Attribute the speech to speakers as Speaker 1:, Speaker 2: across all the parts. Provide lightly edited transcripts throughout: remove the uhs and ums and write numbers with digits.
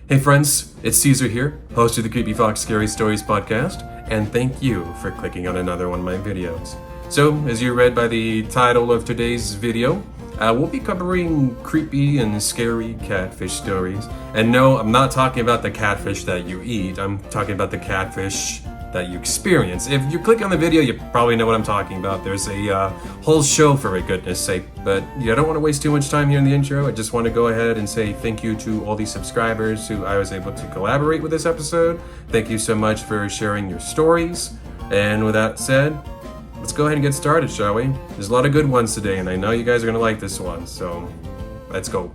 Speaker 1: Hey friends, it's Caesar here, host of the Creepy Fox Scary Stories podcast, and thank you for clicking on another one of my videos. So, as you read by the title of today's video, we'll be covering creepy and scary catfish stories. And no, I'm not talking about the catfish that you eat, I'm talking about the catfish that you experience. If you click on the video, you probably know what I'm talking about. There's a whole show for it, goodness sake. But I don't want to waste too much time here in the intro. I just want to go ahead and say thank you to all these subscribers who I was able to collaborate with this episode. Thank you so much for sharing your stories. And with that said, let's go ahead and get started, shall we? There's a lot of good ones today, and I know you guys are going to like this one, so let's go.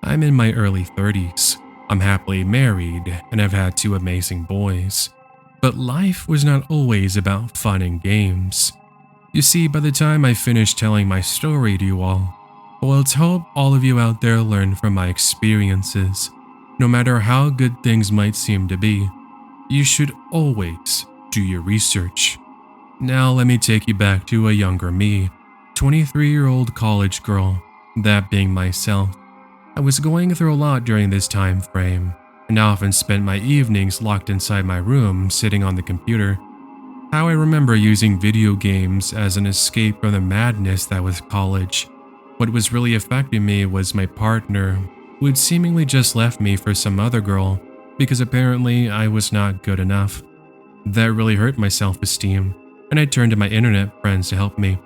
Speaker 2: I'm in my early 30s. I'm happily married and I've had 2 amazing boys. But life was not always about fun and games. You see, by the time I finished telling my story to you all, well, let's hope all of you out there learn from my experiences. No matter how good things might seem to be, you should always do your research. Now let me take you back to a younger me, 23-year-old college girl, that being myself. I was going through a lot during this time frame, and often spent my evenings locked inside my room sitting on the computer. How I remember using video games as an escape from the madness that was college. What was really affecting me was my partner, who had seemingly just left me for some other girl because apparently I was not good enough. That really hurt my self-esteem, and I turned to my internet friends to help me.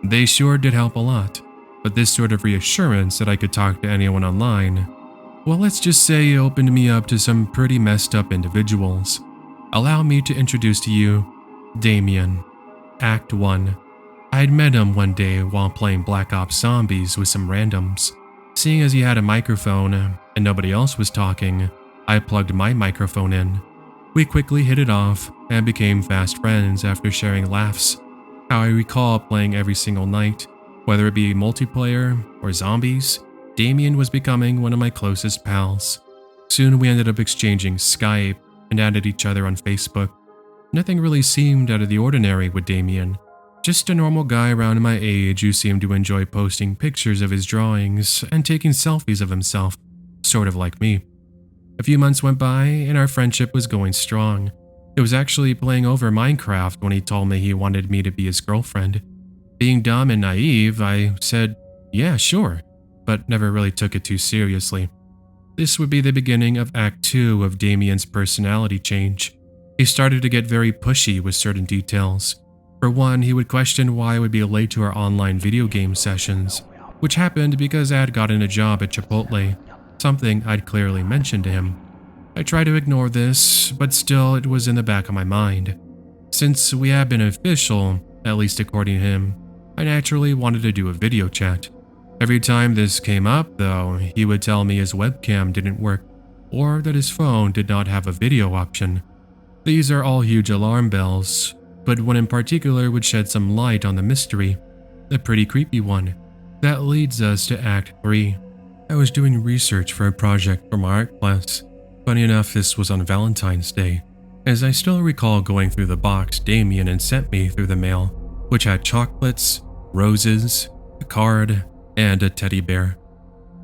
Speaker 2: They sure did help a lot. But this sort of reassurance that I could talk to anyone online, well, let's just say it opened me up to some pretty messed up individuals. Allow me to introduce to you Damian, Act 1. I had met him one day while playing Black Ops Zombies with some randoms. Seeing as he had a microphone and nobody else was talking, I plugged my microphone in. We quickly hit it off and became fast friends after sharing laughs. How I recall playing every single night. Whether it be multiplayer or zombies, Damian was becoming one of my closest pals. Soon we ended up exchanging Skype and added each other on Facebook. Nothing really seemed out of the ordinary with Damian. Just a normal guy around my age who seemed to enjoy posting pictures of his drawings and taking selfies of himself, sort of like me. A few months went by and our friendship was going strong. It was actually playing over Minecraft when he told me he wanted me to be his girlfriend. Being dumb and naive, I said, yeah, sure, but never really took it too seriously. This would be the beginning of Act 2 of Damian's personality change. He started to get very pushy with certain details. For one, he would question why I would be late to our online video game sessions, which happened because I had gotten a job at Chipotle, something I'd clearly mentioned to him. I tried to ignore this, but still it was in the back of my mind. Since we had been official, at least according to him, I naturally wanted to do a video chat. Every time this came up, though, he would tell me his webcam didn't work, or that his phone did not have a video option. These are all huge alarm bells, but one in particular would shed some light on the mystery, a pretty creepy one. That leads us to Act 3. I was doing research for a project for my art class. Funny enough, this was on Valentine's Day, as I still recall going through the box Damian had sent me through the mail, which had chocolates, roses, a card, and a teddy bear.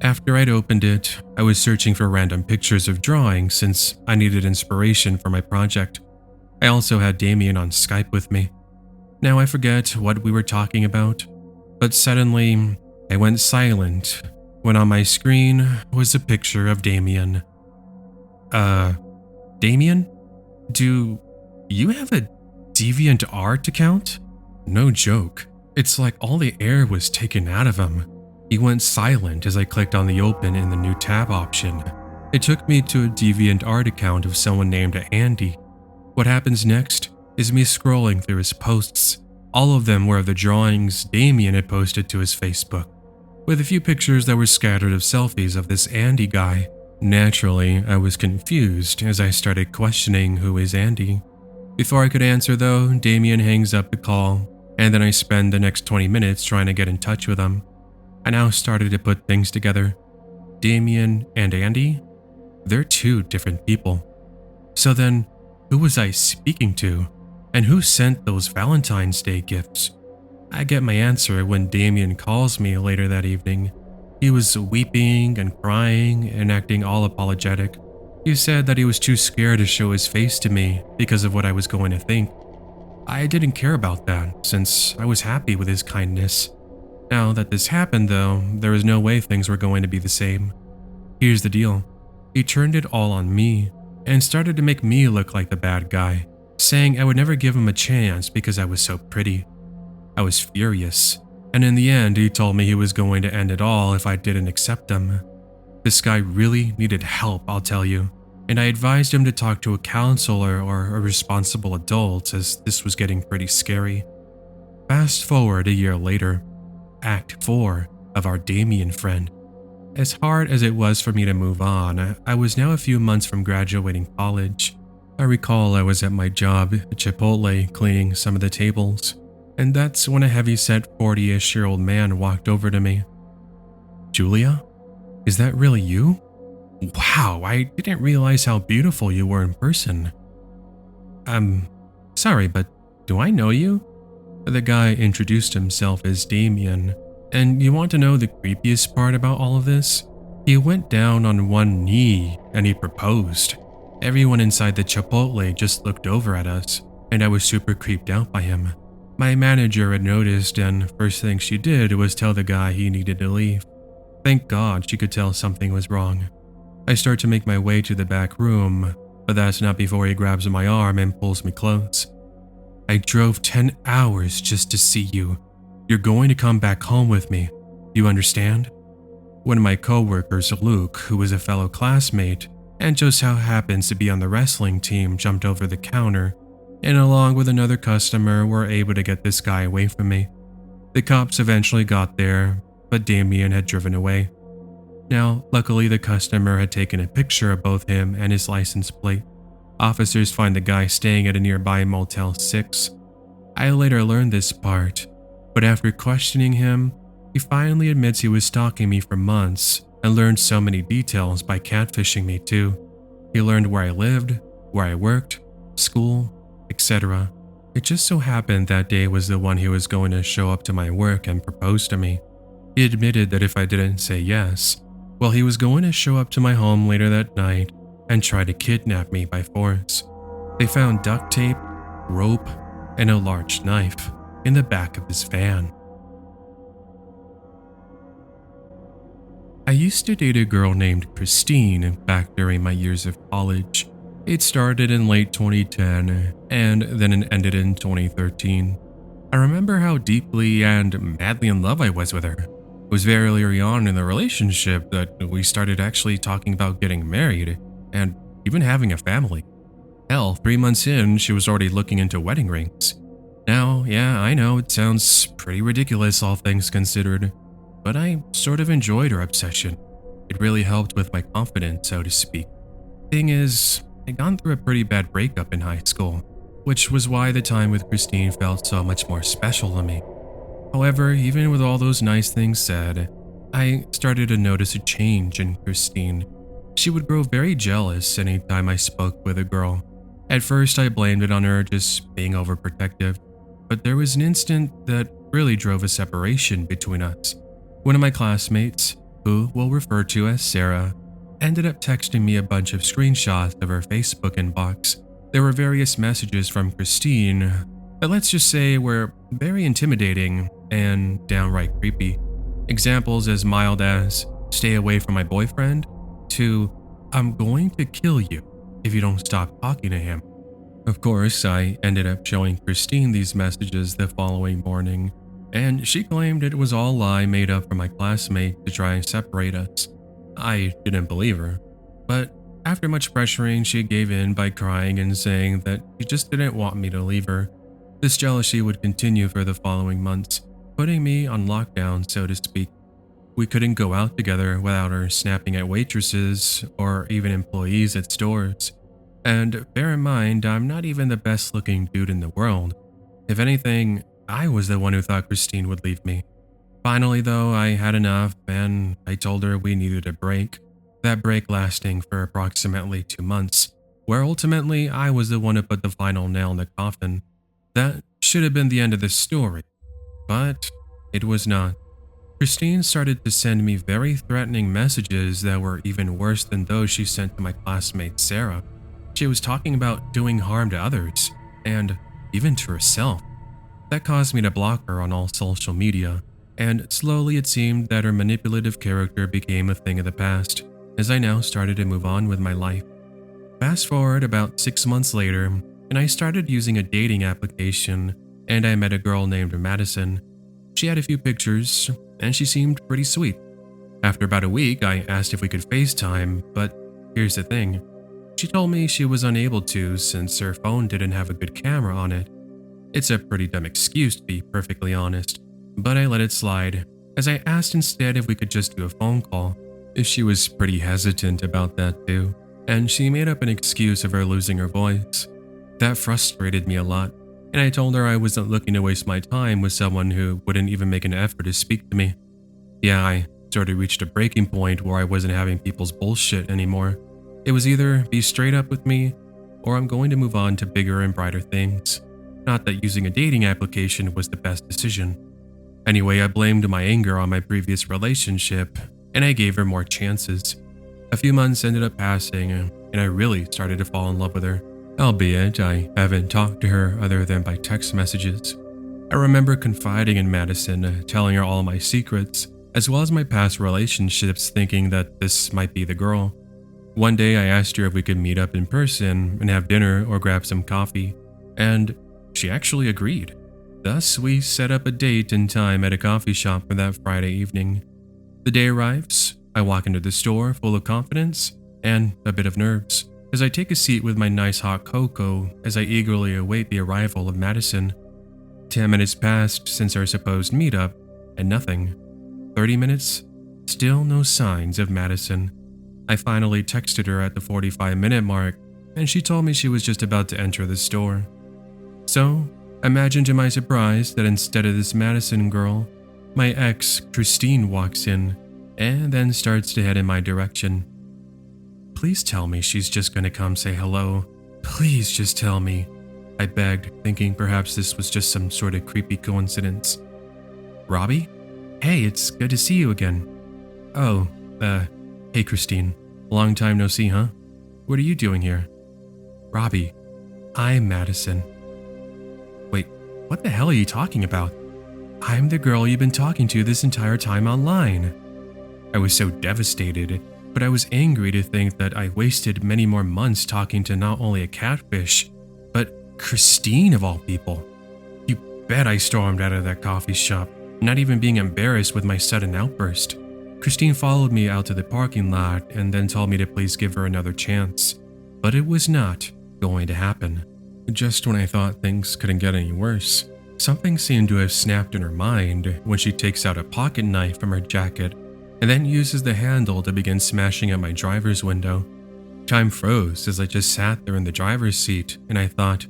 Speaker 2: After I'd opened it, I was searching for random pictures of drawings since I needed inspiration for my project. I also had Damian on Skype with me. Now I forget what we were talking about, but suddenly I went silent when on my screen was a picture of Damian. Damian? Do you have a DeviantArt account? No joke. It's like all the air was taken out of him. He went silent as I clicked on the open in the new tab option. It took me to a DeviantArt account of someone named Andy. What happens next is me scrolling through his posts. All of them were of the drawings Damian had posted to his Facebook, with a few pictures that were scattered of selfies of this Andy guy. Naturally, I was confused as I started questioning who is Andy. Before I could answer though, Damian hangs up the call, and then I spend the next 20 minutes trying to get in touch with him. I now started to put things together. Damian and Andy? They're 2 different people. So then, who was I speaking to? And who sent those Valentine's Day gifts? I get my answer when Damian calls me later that evening. He was weeping and crying and acting all apologetic. He said that he was too scared to show his face to me because of what I was going to think. I didn't care about that since I was happy with his kindness. Now that this happened though, there was no way things were going to be the same. Here's the deal. He turned it all on me and started to make me look like the bad guy, saying I would never give him a chance because I was so pretty. I was furious, and in the end he told me he was going to end it all if I didn't accept him. This guy really needed help, I'll tell you, and I advised him to talk to a counselor or a responsible adult as this was getting pretty scary. Fast forward a year later, Act 4 of our Damian friend. As hard as it was for me to move on, I was now a few months from graduating college. I recall I was at my job at Chipotle cleaning some of the tables, and that's when a heavyset 40-ish-year-old man walked over to me. "Julia? Is that really you? Wow, I didn't realize how beautiful you were in person." "I'm sorry, but do I know you?" The guy introduced himself as Damian, and you want to know the creepiest part about all of this? He went down on one knee and he proposed. Everyone inside the Chipotle just looked over at us, and I was super creeped out by him. My manager had noticed, and first thing she did was tell the guy he needed to leave. Thank God she could tell something was wrong. I start to make my way to the back room, but that's not before he grabs my arm and pulls me close. "I drove 10 hours just to see you. You're going to come back home with me. You understand?" One of my coworkers, Luke, who was a fellow classmate and just so happens to be on the wrestling team, jumped over the counter, and along with another customer were able to get this guy away from me. The cops eventually got there, but Damian had driven away. Now, luckily the customer had taken a picture of both him and his license plate. Officers find the guy staying at a nearby Motel 6. I later learned this part, but after questioning him, he finally admits he was stalking me for months and learned so many details by catfishing me too. He learned where I lived, where I worked, school, etc. It just so happened that day was the one he was going to show up to my work and propose to me. He admitted that if I didn't say yes, well, he was going to show up to my home later that night and try to kidnap me by force. They found duct tape, rope, and a large knife in the back of his van. I used to date a girl named Christine back during my years of college. It started in late 2010 and then it ended in 2013. I remember how deeply and madly in love I was with her. It was very early on in the relationship that we started actually talking about getting married and even having a family. Hell, 3 months in, she was already looking into wedding rings. Now, yeah, I know it sounds pretty ridiculous all things considered, but I sort of enjoyed her obsession. It really helped with my confidence, so to speak. Thing is, I'd gone through a pretty bad breakup in high school, which was why the time with Christine felt so much more special to me. However, even with all those nice things said, I started to notice a change in Christine. She would grow very jealous anytime I spoke with a girl. At first, I blamed it on her just being overprotective, but there was an instant that really drove a separation between us. One of my classmates, who we'll refer to as Sarah, ended up texting me a bunch of screenshots of her Facebook inbox. There were various messages from Christine that, let's just say, were very intimidating and downright creepy. Examples as mild as, "Stay away from my boyfriend," to, "I'm going to kill you if you don't stop talking to him." Of course, I ended up showing Christine these messages the following morning, and she claimed it was all a lie made up for my classmate to try and separate us. I didn't believe her, but after much pressuring, she gave in by crying and saying that she just didn't want me to leave her. This jealousy would continue for the following months, putting me on lockdown, so to speak. We couldn't go out together without her snapping at waitresses or even employees at stores. And bear in mind, I'm not even the best looking dude in the world. If anything, I was the one who thought Christine would leave me. Finally though, I had enough and I told her we needed a break. That break lasting for approximately 2 months, where ultimately I was the one who put the final nail in the coffin. That should have been the end of the story, but it was not. Christine started to send me very threatening messages that were even worse than those she sent to my classmate Sarah. She was talking about doing harm to others, and even to herself. That caused me to block her on all social media, and slowly it seemed that her manipulative character became a thing of the past, as I now started to move on with my life. Fast forward about 6 months later, and I started using a dating application, and I met a girl named Madison. She had a few pictures, and she seemed pretty sweet. After about a week, I asked if we could FaceTime, but here's the thing. She told me she was unable to since her phone didn't have a good camera on it. It's a pretty dumb excuse to be perfectly honest, but I let it slide, as I asked instead if we could just do a phone call. She was pretty hesitant about that too, and she made up an excuse of her losing her voice. That frustrated me a lot, and I told her I wasn't looking to waste my time with someone who wouldn't even make an effort to speak to me. Yeah, I sort of reached a breaking point where I wasn't having people's bullshit anymore. It was either be straight up with me, or I'm going to move on to bigger and brighter things. Not that using a dating application was the best decision. Anyway, I blamed my anger on my previous relationship, and I gave her more chances. A few months ended up passing, and I really started to fall in love with her. Albeit, I haven't talked to her other than by text messages. I remember confiding in Madison, telling her all my secrets, as well as my past relationships, thinking that this might be the girl. One day I asked her if we could meet up in person and have dinner or grab some coffee, and she actually agreed. Thus, we set up a date and time at a coffee shop for that Friday evening. The day arrives, I walk into the store full of confidence and a bit of nerves, as I take a seat with my nice hot cocoa as I eagerly await the arrival of Madison. 10 minutes passed since our supposed meetup, and nothing. 30 minutes, still no signs of Madison. I finally texted her at the 45-minute mark, and she told me she was just about to enter the store. So, imagine to my surprise that instead of this Madison girl, my ex, Christine, walks in, and then starts to head in my direction. Please tell me she's just going to come say hello. Please just tell me, I begged, thinking perhaps this was just some sort of creepy coincidence. Robbie? Hey, it's good to see you again. Oh, hey Christine. Long time no see, huh? What are you doing here? Robbie, I'm Madison. Wait, what the hell are you talking about? I'm the girl you've been talking to this entire time online. I was so devastated, but I was angry to think that I wasted many more months talking to not only a catfish, but Christine of all people. You bet I stormed out of that coffee shop, not even being embarrassed with my sudden outburst. Christine followed me out to the parking lot and then told me to please give her another chance. But it was not going to happen. Just when I thought things couldn't get any worse, something seemed to have snapped in her mind when she takes out a pocket knife from her jacket and then uses the handle to begin smashing at my driver's window. Time froze as I just sat there in the driver's seat, and I thought,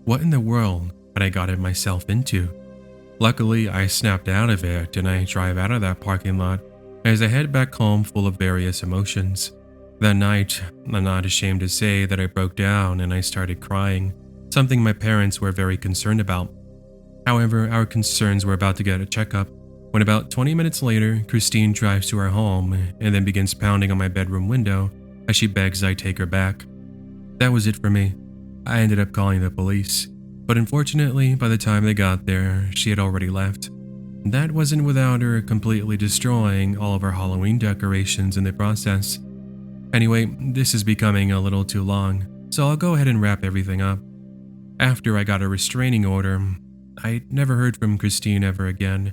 Speaker 2: what in the world had I gotten myself into? Luckily, I snapped out of it and I drive out of that parking lot as I head back home full of various emotions. That night, I'm not ashamed to say that I broke down and I started crying, something my parents were very concerned about. However, our concerns were about to get a checkup when about 20 minutes later, Christine drives to our home and then begins pounding on my bedroom window as she begs I take her back. That was it for me. I ended up calling the police, but unfortunately, by the time they got there, she had already left. That wasn't without her completely destroying all of our Halloween decorations in the process. Anyway, this is becoming a little too long, so I'll go ahead and wrap everything up. After I got a restraining order, I never heard from Christine ever again.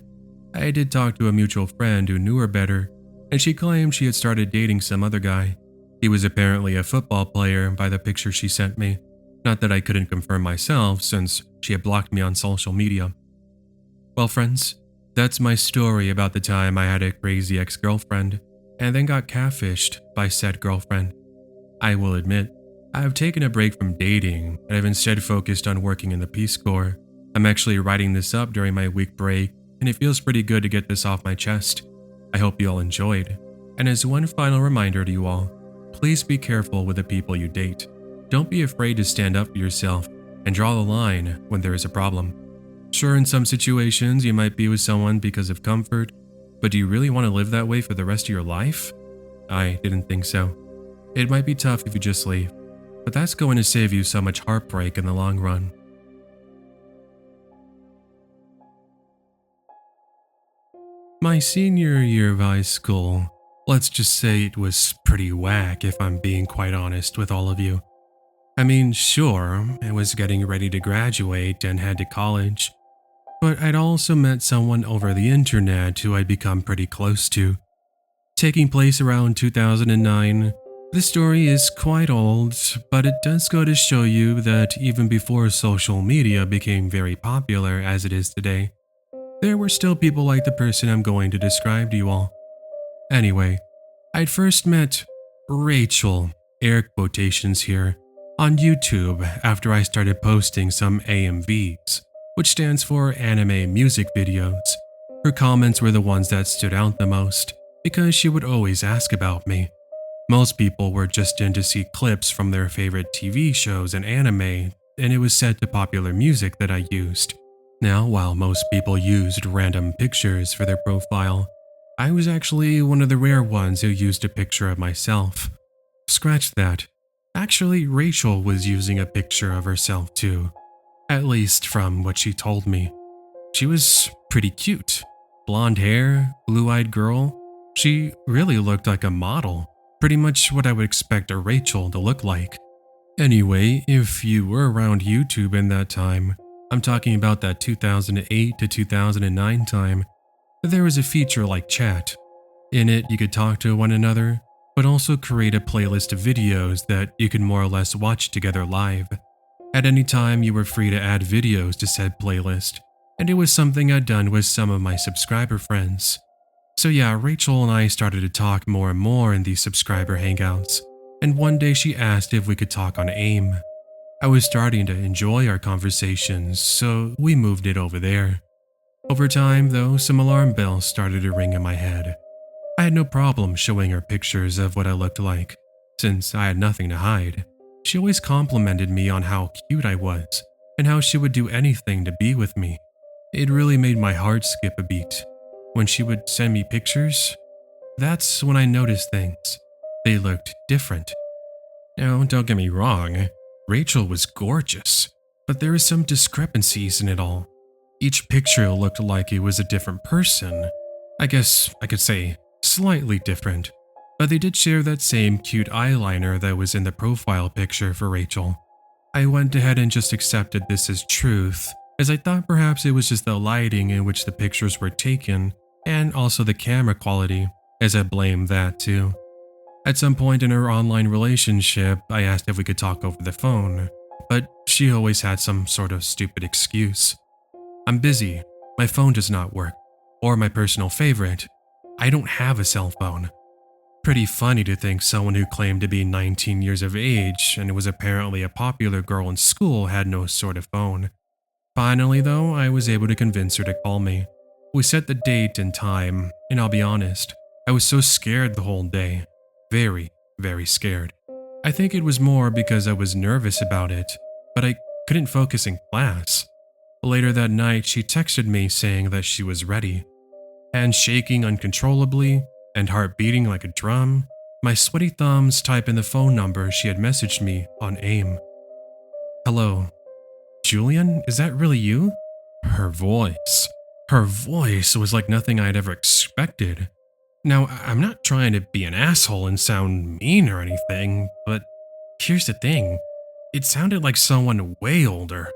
Speaker 2: I did talk to a mutual friend who knew her better, and she claimed she had started dating some other guy. He was apparently a football player by the picture she sent me. Not that I couldn't confirm myself since she had blocked me on social media. Well, friends, that's my story about the time I had a crazy ex-girlfriend and then got catfished by said girlfriend. I will admit, I've taken a break from dating and I've instead focused on working in the Peace Corps. I'm actually writing this up during my week break, and it feels pretty good to get this off my chest. I hope you all enjoyed. And as one final reminder to you all, please be careful with the people you date. Don't be afraid to stand up for yourself and draw the line when there is a problem. Sure, in some situations you might be with someone because of comfort, But do you really want to live that way for the rest of your life? I didn't think so. It might be tough if you just leave, but that's going to save you so much heartbreak in the long run. My senior year of high school, let's just say it was pretty whack if I'm being quite honest with all of you. I mean, sure, I was getting ready to graduate and head to college, but I'd also met someone over the internet who I'd become pretty close to. Taking place around 2009, the story is quite old, but it does go to show you that even before social media became very popular as it is today, there were still people like the person I'm going to describe to you all. Anyway, I'd first met Rachel, air quotations here, on YouTube after I started posting some AMVs, which stands for anime music videos. Her comments were the ones that stood out the most, because she would always ask about me. Most people were just in to see clips from their favorite TV shows and anime, and it was set to popular music that I used. Now, while most people used random pictures for their profile, I was actually one of the rare ones who used a picture of myself. Scratch that. Actually, Rachel was using a picture of herself too. At least from what she told me. She was pretty cute. Blonde hair, blue-eyed girl. She really looked like a model. Pretty much what I would expect a Rachel to look like. Anyway, if you were around YouTube in that time, I'm talking about that 2008 to 2009 time, there was a feature like chat. In it, you could talk to one another, but also create a playlist of videos that you could more or less watch together live. At any time, you were free to add videos to said playlist, and it was something I'd done with some of my subscriber friends. So yeah, Rachel and I started to talk more and more in these subscriber hangouts, and one day she asked if we could talk on AIM. I was starting to enjoy our conversations, so we moved it over there. Over time, though, some alarm bells started to ring in my head. I had no problem showing her pictures of what I looked like, since I had nothing to hide. She always complimented me on how cute I was, and how she would do anything to be with me. It really made my heart skip a beat. When she would send me pictures, that's when I noticed things. They looked different. Now, don't get me wrong, Rachel was gorgeous, but there were some discrepancies in it all. Each picture looked like it was a different person. I guess I could say slightly different, but they did share that same cute eyeliner that was in the profile picture for Rachel. I went ahead and just accepted this as truth, as I thought perhaps it was just the lighting in which the pictures were taken, and also the camera quality, as I blamed that too. At some point in our online relationship, I asked if we could talk over the phone, but she always had some sort of stupid excuse. I'm busy, my phone does not work, or my personal favorite, I don't have a cell phone. Pretty funny to think someone who claimed to be 19 years of age and was apparently a popular girl in school had no sort of phone. Finally though, I was able to convince her to call me. We set the date and time, and I'll be honest, I was so scared the whole day. Very, very scared. I think it was more because I was nervous about it, but I couldn't focus in class. Later that night, she texted me saying that she was ready. Hands shaking uncontrollably and heart beating like a drum, my sweaty thumbs type in the phone number she had messaged me on AIM. Hello. Julian, is that really you? Her voice was like nothing I'd ever expected. Now, I'm not trying to be an asshole and sound mean or anything, but here's the thing. It sounded like someone way older.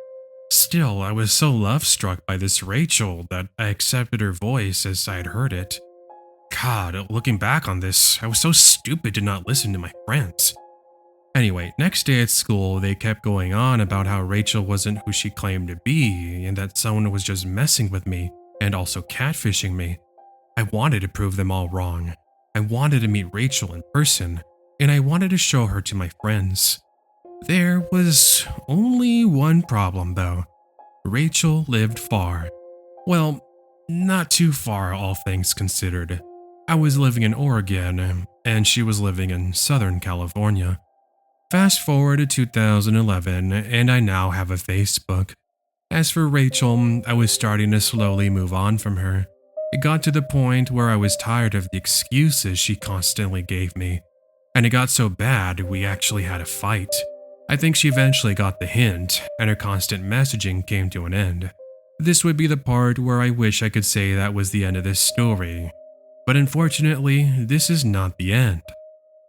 Speaker 2: Still, I was so love-struck by this Rachel that I accepted her voice as I had heard it. God, looking back on this, I was so stupid to not listen to my friends. Anyway, next day at school, they kept going on about how Rachel wasn't who she claimed to be and that someone was just messing with me and also catfishing me. I wanted to prove them all wrong. I wanted to meet Rachel in person, and I wanted to show her to my friends. There was only one problem though. Rachel lived far. Well, not too far, all things considered. I was living in Oregon, and she was living in Southern California. Fast forward to 2011, and I now have a Facebook. As for Rachel, I was starting to slowly move on from her. It got to the point where I was tired of the excuses she constantly gave me, and it got so bad we actually had a fight. I think she eventually got the hint, and her constant messaging came to an end. This would be the part where I wish I could say that was the end of this story, but unfortunately, this is not the end.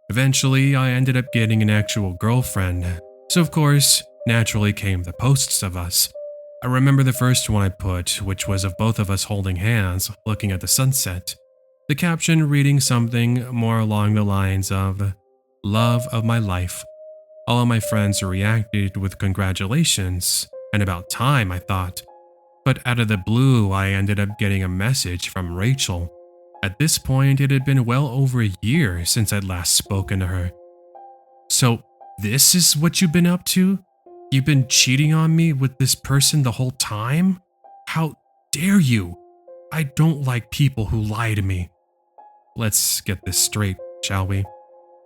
Speaker 2: Eventually, I ended up getting an actual girlfriend, so of course, naturally came the posts of us. I remember the first one I put, which was of both of us holding hands, looking at the sunset. The caption reading something more along the lines of, "Love of my life." All of my friends reacted with congratulations, and about time, I thought. But out of the blue, I ended up getting a message from Rachel. At this point, it had been well over a year since I'd last spoken to her. "So, this is what you've been up to? You've been cheating on me with this person the whole time? How dare you? I don't like people who lie to me." Let's get this straight, shall we?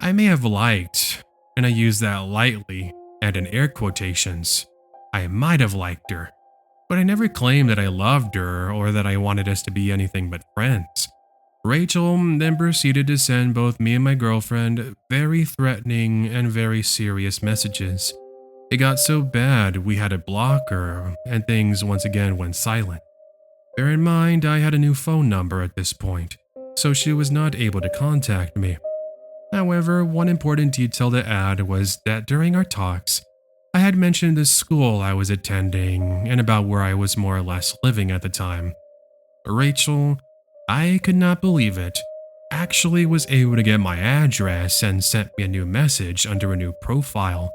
Speaker 2: I may have liked, and I use that lightly and in air quotations. I might have liked her, but I never claimed that I loved her or that I wanted us to be anything but friends. Rachel then proceeded to send both me and my girlfriend very threatening and very serious messages. It got so bad we had to block her, and things once again went silent. Bear in mind, I had a new phone number at this point, so she was not able to contact me. However, one important detail to add was that during our talks, I had mentioned the school I was attending and about where I was more or less living at the time. Rachel, I could not believe it, actually was able to get my address and sent me a new message under a new profile.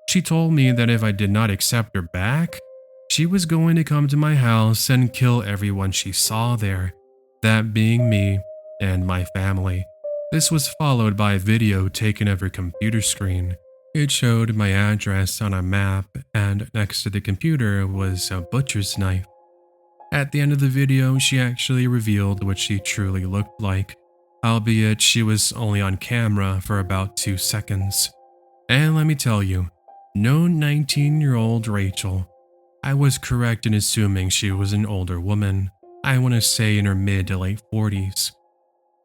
Speaker 2: She told me that if I did not accept her back, she was going to come to my house and kill everyone she saw there, that being me and my family. This was followed by a video taken of her computer screen. It showed my address on a map, and next to the computer was a butcher's knife. At the end of the video, she actually revealed what she truly looked like, albeit she was only on camera for about 2 seconds. And let me tell you, no 19-year-old Rachel. I was correct in assuming she was an older woman. I want to say in her mid to late 40s.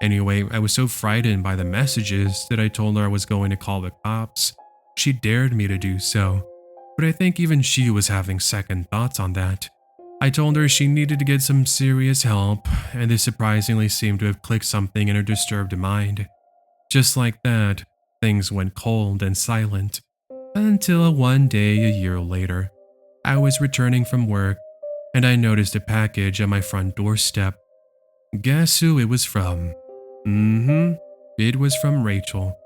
Speaker 2: Anyway, I was so frightened by the messages that I told her I was going to call the cops. She dared me to do so, but I think even she was having second thoughts on that. I told her she needed to get some serious help, and this surprisingly seemed to have clicked something in her disturbed mind. Just like that, things went cold and silent. Until one day a year later, I was returning from work, and I noticed a package on my front doorstep. Guess who it was from? It was from Rachel.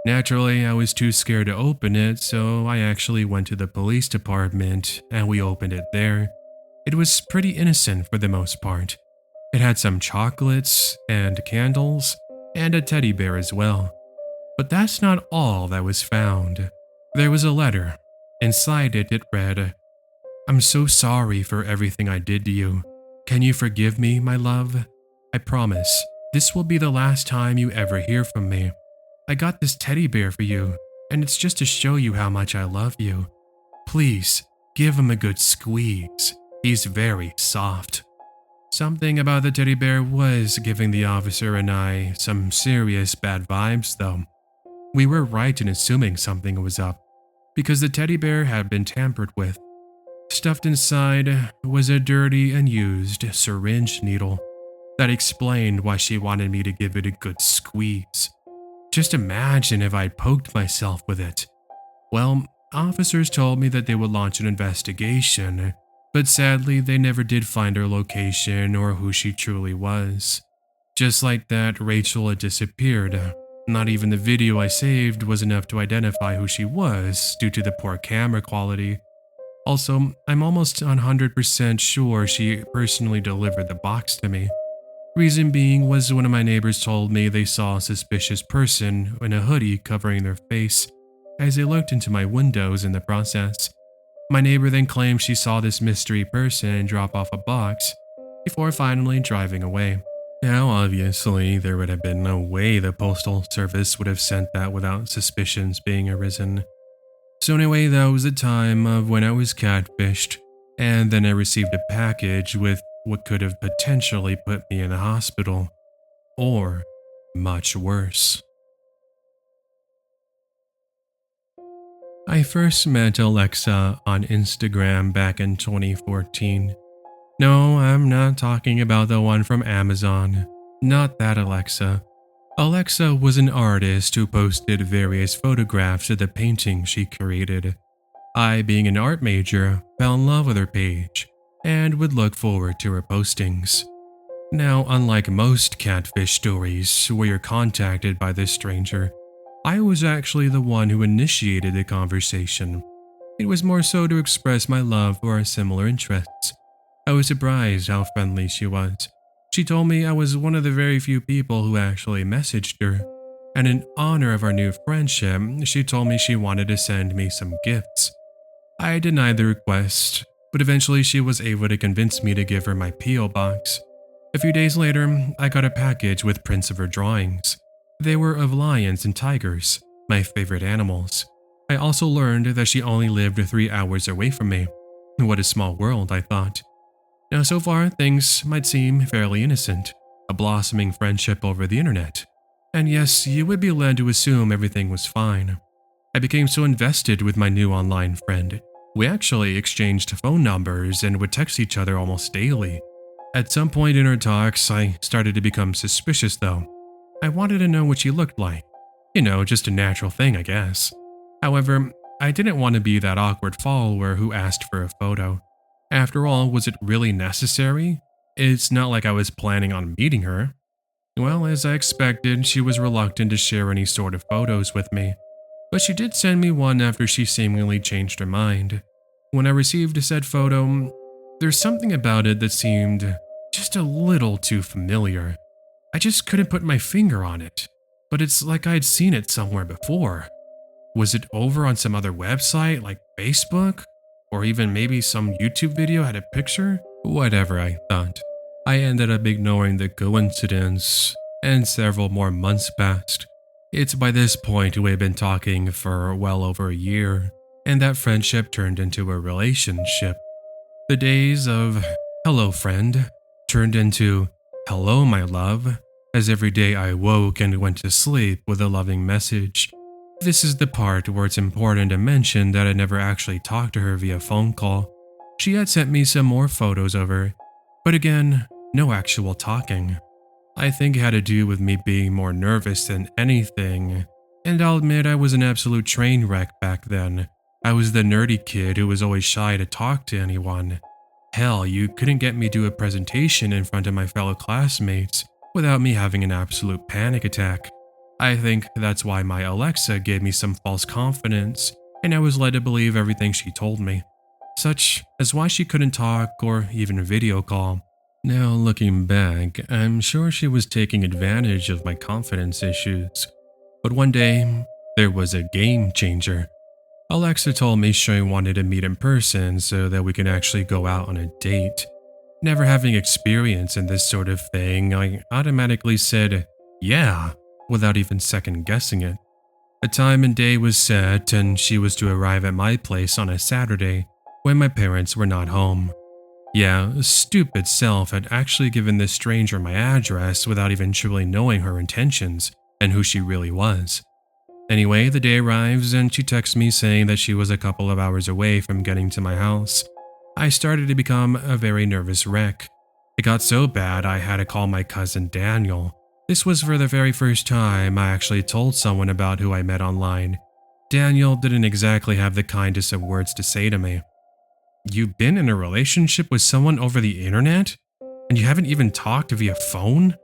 Speaker 2: Naturally, I was too scared to open it, so I actually went to the police department and we opened it there. It was pretty innocent for the most part. It had some chocolates and candles and a teddy bear as well. But that's not all that was found. There was a letter. Inside it, it read, "I'm so sorry for everything I did to you. Can you forgive me, my love? I promise, this will be the last time you ever hear from me. I got this teddy bear for you, and it's just to show you how much I love you. Please, give him a good squeeze. He's very soft." Something about the teddy bear was giving the officer and I some serious bad vibes though. We were right in assuming something was up, because the teddy bear had been tampered with. Stuffed inside was a dirty and used syringe needle. That explained why she wanted me to give it a good squeeze. Just imagine if I'd poked myself with it. Well, officers told me that they would launch an investigation, but sadly they never did find her location or who she truly was. Just like that, Rachel had disappeared. Not even the video I saved was enough to identify who she was due to the poor camera quality. Also, I'm almost 100% sure she personally delivered the box to me. Reason being was one of my neighbors told me they saw a suspicious person in a hoodie covering their face as they looked into my windows in the process. My neighbor then claimed she saw this mystery person drop off a box before finally driving away. Now, obviously, there would have been no way the postal service would have sent that without suspicions being arisen. So anyway, that was the time of when I was catfished, and then I received a package with what could have potentially put me in the hospital, or much worse. I first met Alexa on Instagram back in 2014. No, I'm not talking about the one from Amazon. Not that Alexa. Alexa was an artist who posted various photographs of the paintings she created. I, being an art major, fell in love with her page and would look forward to her postings. Now, unlike most catfish stories where you're contacted by this stranger, I was actually the one who initiated the conversation. It was more so to express my love for our similar interests. I was surprised how friendly she was. She told me I was one of the very few people who actually messaged her, and in honor of our new friendship, she told me she wanted to send me some gifts. I denied the request, but eventually she was able to convince me to give her my P.O. box. A few days later, I got a package with prints of her drawings. They were of lions and tigers, my favorite animals. I also learned that she only lived 3 hours away from me. What a small world, I thought. Now, so far, things might seem fairly innocent, a blossoming friendship over the internet. And yes, you would be led to assume everything was fine. I became so invested with my new online friend. We actually exchanged phone numbers and would text each other almost daily. At some point in our talks, I started to become suspicious though. I wanted to know what she looked like. You know, just a natural thing, I guess. However, I didn't want to be that awkward follower who asked for a photo. After all, was it really necessary? It's not like I was planning on meeting her. Well, as I expected, she was reluctant to share any sort of photos with me. But she did send me one after she seemingly changed her mind. When I received said photo, there's something about it that seemed just a little too familiar. I just couldn't put my finger on it, but it's like I'd seen it somewhere before. Was it over on some other website like Facebook? Or even maybe some YouTube video had a picture? Whatever, I thought. I ended up ignoring the coincidence, and several more months passed. It's by this point we had been talking for well over a year, and that friendship turned into a relationship. The days of "hello friend" turned into "hello my love," as every day I woke and went to sleep with a loving message. This is the part where it's important to mention that I never actually talked to her via phone call. She had sent me some more photos of her, but again, no actual talking. I think it had to do with me being more nervous than anything, and I'll admit I was an absolute train wreck back then. I was the nerdy kid who was always shy to talk to anyone. Hell, you couldn't get me to a presentation in front of my fellow classmates without me having an absolute panic attack. I think that's why my Alexa gave me some false confidence, and I was led to believe everything she told me, such as why she couldn't talk or even video call. Now looking back, I'm sure she was taking advantage of my confidence issues. But one day, there was a game changer. Alexa told me she wanted to meet in person so that we could actually go out on a date. Never having experience in this sort of thing, I automatically said, yeah, without even second guessing it. A time and day was set, and she was to arrive at my place on a Saturday when my parents were not home. Yeah, stupid self had actually given this stranger my address without even truly knowing her intentions and who she really was. Anyway, the day arrives and she texts me saying that she was a couple of hours away from getting to my house. I started to become a very nervous wreck. It got so bad I had to call my cousin Daniel. This was for the very first time I actually told someone about who I met online. Daniel didn't exactly have the kindest of words to say to me. You've been in a relationship with someone over the internet? And you haven't even talked via phone?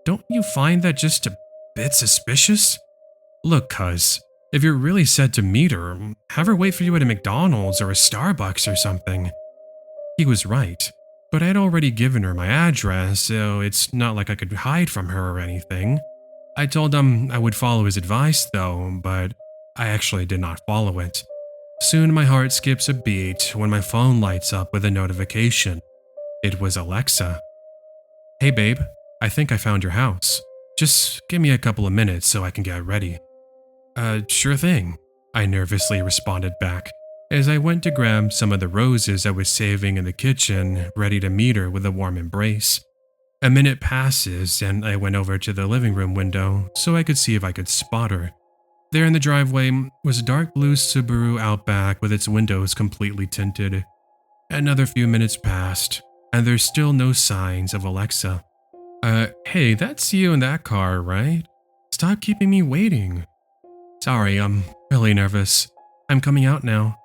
Speaker 2: Don't you find that just a bit suspicious? Look, cuz, if you're really set to meet her, have her wait for you at a McDonald's or a Starbucks or something. He was right, but I'd already given her my address, so it's not like I could hide from her or anything. I told him I would follow his advice though, but I actually did not follow it. Soon my heart skips a beat when my phone lights up with a notification. It was Alexa. Hey babe, I think I found your house. Just give me a couple of minutes so I can get ready. Sure thing, I nervously responded back. as I went to grab some of the roses I was saving in the kitchen, ready to meet her with a warm embrace. A minute passes, and I went over to the living room window so I could see if I could spot her. There in the driveway was a dark blue Subaru Outback with its windows completely tinted. Another few minutes passed, and there's still no signs of Alexa. Hey, that's you in that car, right? Stop keeping me waiting. Sorry, I'm really nervous. I'm coming out now.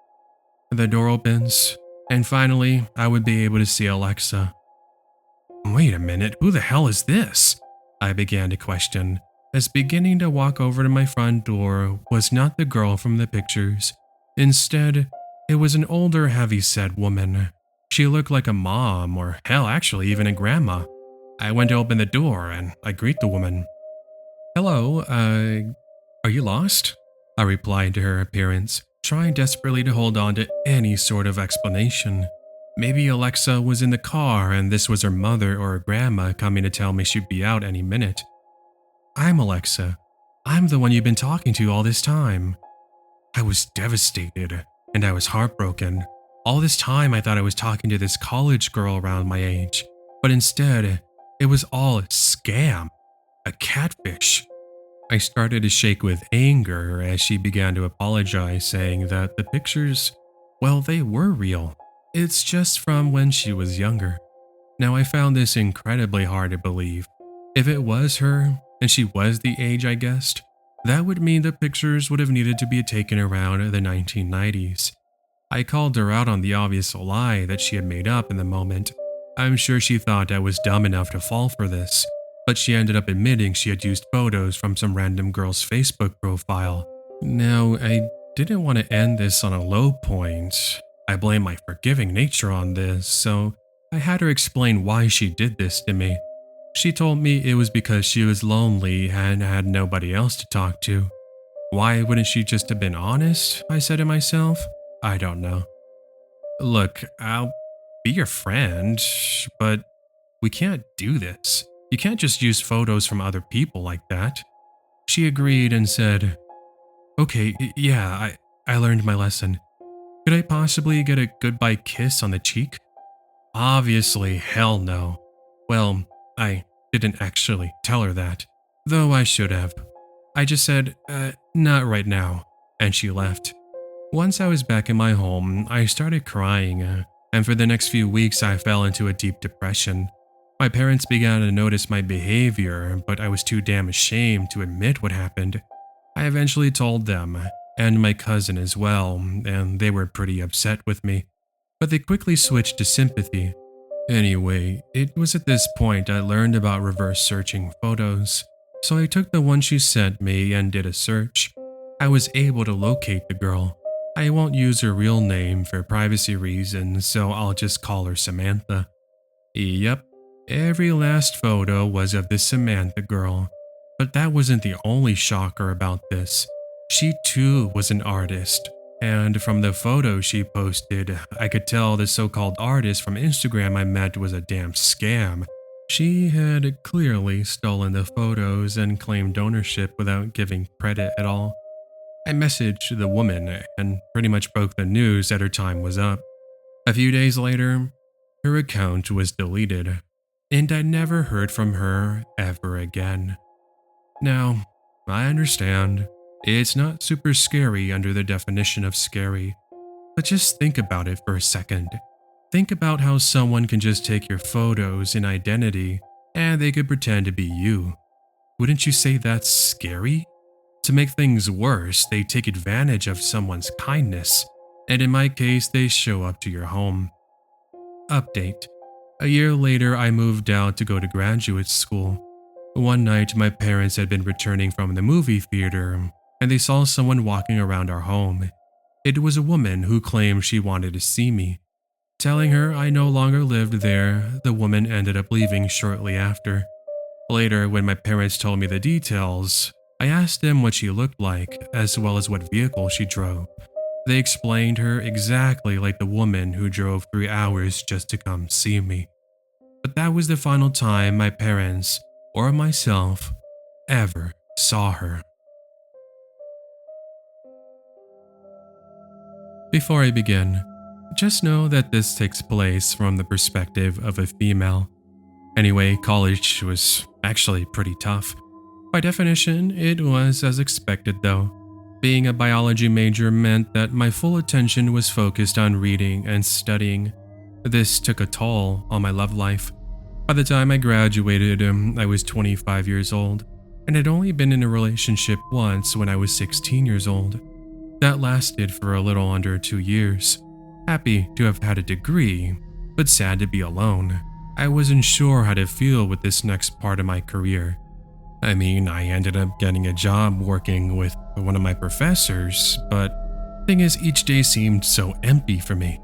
Speaker 2: The door opens, and finally, I would be able to see Alexa. Wait a minute, who the hell is this? I began to question, as beginning to walk over to my front door was not the girl from the pictures. Instead, it was an older, heavy-set woman. She looked like a mom, or hell, actually even a grandma. I went to open the door, and I greet the woman. Hello, are you lost? I replied to her appearance, trying desperately to hold on to any sort of explanation. Maybe Alexa was in the car and this was her mother or her grandma coming to tell me she'd be out any minute. I'm Alexa. I'm the one you've been talking to all this time. I was devastated and I was heartbroken. All this time I thought I was talking to this college girl around my age, but instead, it was all a scam, a catfish. I started to shake with anger as she began to apologize, saying that the pictures, well, they were real. It's just from when she was younger. Now, I found this incredibly hard to believe. If it was her, and she was the age I guessed, that would mean the pictures would have needed to be taken around the 1990s. I called her out on the obvious lie that she had made up in the moment. I'm sure she thought I was dumb enough to fall for this, but she ended up admitting she had used photos from some random girl's Facebook profile. Now, I didn't want to end this on a low point. I blame my forgiving nature on this, so I had her explain why she did this to me. She told me it was because she was lonely and had nobody else to talk to. Why wouldn't she just have been honest? I said to myself. I don't know. Look, I'll be your friend, but we can't do this. You can't just use photos from other people like that. She agreed and said, Okay, yeah, I learned my lesson. Could I possibly get a goodbye kiss on the cheek? Obviously, hell no. Well, I didn't actually tell her that, though I should have. I just said, not right now, and she left. Once I was back in my home, I started crying, and for the next few weeks I fell into a deep depression. My parents began to notice my behavior, but I was too damn ashamed to admit what happened. I eventually told them, and my cousin as well, and they were pretty upset with me, but they quickly switched to sympathy. Anyway, it was at this point I learned about reverse searching photos, so I took the one she sent me and did a search. I was able to locate the girl. I won't use her real name for privacy reasons, so I'll just call her Samantha. Yep, every last photo was of this Samantha girl. But that wasn't the only shocker about this. She too was an artist, and from the photos she posted, I could tell the so-called artist from Instagram I met was a damn scam. She had clearly stolen the photos and claimed ownership without giving credit at all. I messaged the woman and pretty much broke the news that her time was up. A few days later, her account was deleted, and I never heard from her ever again. Now, I understand, it's not super scary under the definition of scary, but just think about it for a second. Think about how someone can just take your photos and identity, and they could pretend to be you. Wouldn't you say that's scary? To make things worse, they take advantage of someone's kindness, and in my case, they show up to your home. Update. A year later, I moved out to go to graduate school. One night, my parents had been returning from the movie theater, and they saw someone walking around our home. It was a woman who claimed she wanted to see me. Telling her I no longer lived there, the woman ended up leaving shortly after. Later, when my parents told me the details, I asked them what she looked like, as well as what vehicle she drove. They explained her exactly like the woman who drove 3 hours just to come see me. But that was the final time my parents, or myself, ever saw her. Before I begin, just know that this takes place from the perspective of a female. Anyway, college was actually pretty tough. By definition, it was as expected though. Being a biology major meant that my full attention was focused on reading and studying. This took a toll on my love life. By the time I graduated, I was 25 years old, and had only been in a relationship once when I was 16 years old. That lasted for a little under 2 years. Happy to have had a degree, but sad to be alone. I wasn't sure how to feel with this next part of my career. I mean, I ended up getting a job working with one of my professors, but thing is, each day seemed so empty for me.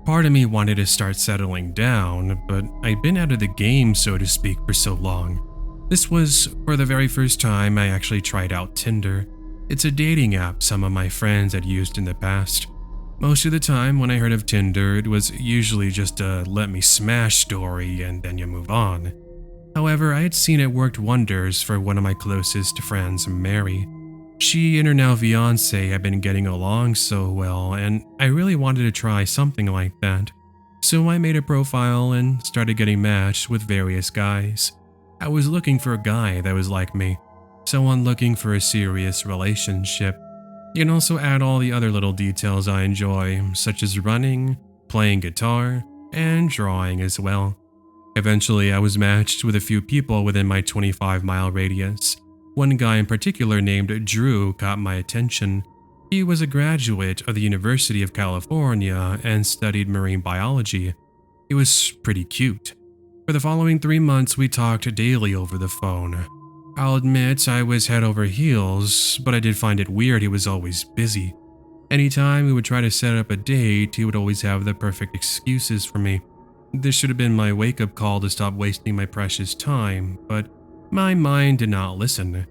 Speaker 2: Part of me wanted to start settling down, but I'd been out of the game, so to speak, for so long. This was for the very first time I actually tried out Tinder. It's a dating app some of my friends had used in the past. Most of the time when I heard of Tinder, it was usually just a let me smash story and then you move on. However, I had seen it worked wonders for one of my closest friends, Mary. She and her now fiancé had been getting along so well, and I really wanted to try something like that. So I made a profile and started getting matched with various guys. I was looking for a guy that was like me, someone looking for a serious relationship. You can also add all the other little details I enjoy, such as running, playing guitar, and drawing as well. Eventually, I was matched with a few people within my 25-mile radius. One guy in particular named Drew caught my attention. He was a graduate of the University of California and studied marine biology. He was pretty cute. For the following 3 months, we talked daily over the phone. I'll admit I was head over heels, but I did find it weird he was always busy. Anytime we would try to set up a date, he would always have the perfect excuses for me. This should have been my wake-up call to stop wasting my precious time, but my mind did not listen.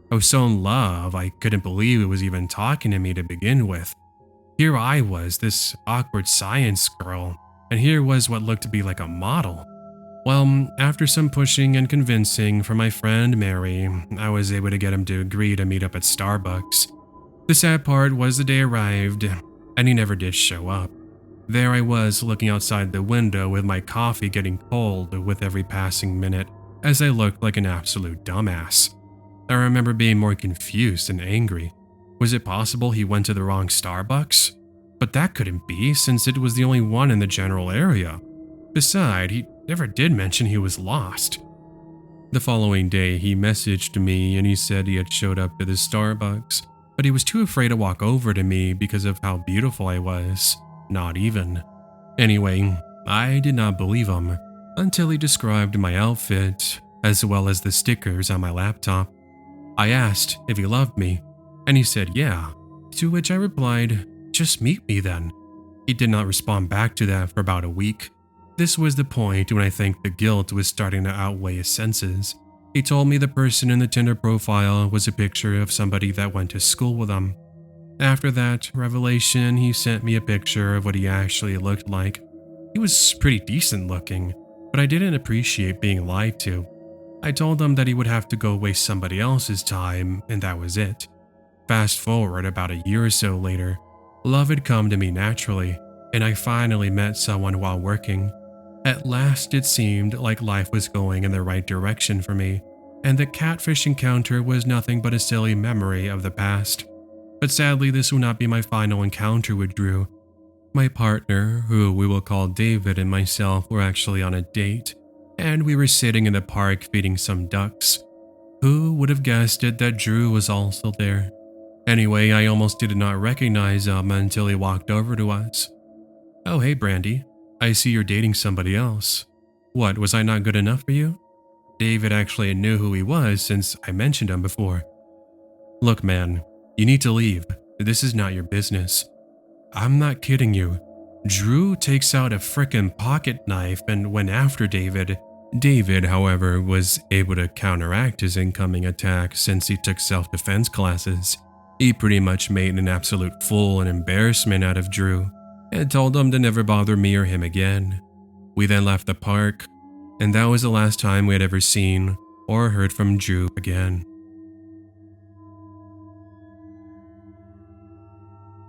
Speaker 2: I was so in love, I couldn't believe it was even talking to me to begin with. Here I was, this awkward science girl, and here was what looked to be like a model. Well, after some pushing and convincing from my friend Mary, I was able to get him to agree to meet up at Starbucks. The sad part was the day arrived, and he never did show up. There I was, looking outside the window with my coffee getting cold with every passing minute, as I looked like an absolute dumbass. I remember being more confused and angry. Was it possible he went to the wrong Starbucks? But that couldn't be, since it was the only one in the general area. Besides, he never did mention he was lost. The following day, he messaged me and he said he had showed up to the Starbucks, but he was too afraid to walk over to me because of how beautiful I was. Not even. Anyway, I did not believe him until he described my outfit as well as the stickers on my laptop. I asked if he loved me, and he said yeah, to which I replied, "Just meet me then." He did not respond back to that for about a week. This was the point when I think the guilt was starting to outweigh his senses. He told me the person in the Tinder profile was a picture of somebody that went to school with him. After that revelation, he sent me a picture of what he actually looked like. He was pretty decent looking, but I didn't appreciate being lied to. I told him that he would have to go waste somebody else's time, and that was it. Fast forward about a year or so later, love had come to me naturally, and I finally met someone while working. At last, it seemed like life was going in the right direction for me, and the catfish encounter was nothing but a silly memory of the past. But sadly, this will not be my final encounter with Drew. My partner, who we will call David, and myself were actually on a date, and we were sitting in the park feeding some ducks. Who would have guessed it that Drew was also there? Anyway, I almost did not recognize him until he walked over to us. "Oh, hey Brandy, I see you're dating somebody else. What, was I not good enough for you?" David actually knew who he was since I mentioned him before. "Look man, you need to leave. This is not your business." "I'm not kidding you." Drew takes out a frickin' pocket knife and went after David. David, however, was able to counteract his incoming attack since he took self-defense classes. He pretty much made an absolute fool and embarrassment out of Drew and told him to never bother me or him again. We then left the park, and that was the last time we had ever seen or heard from Drew again.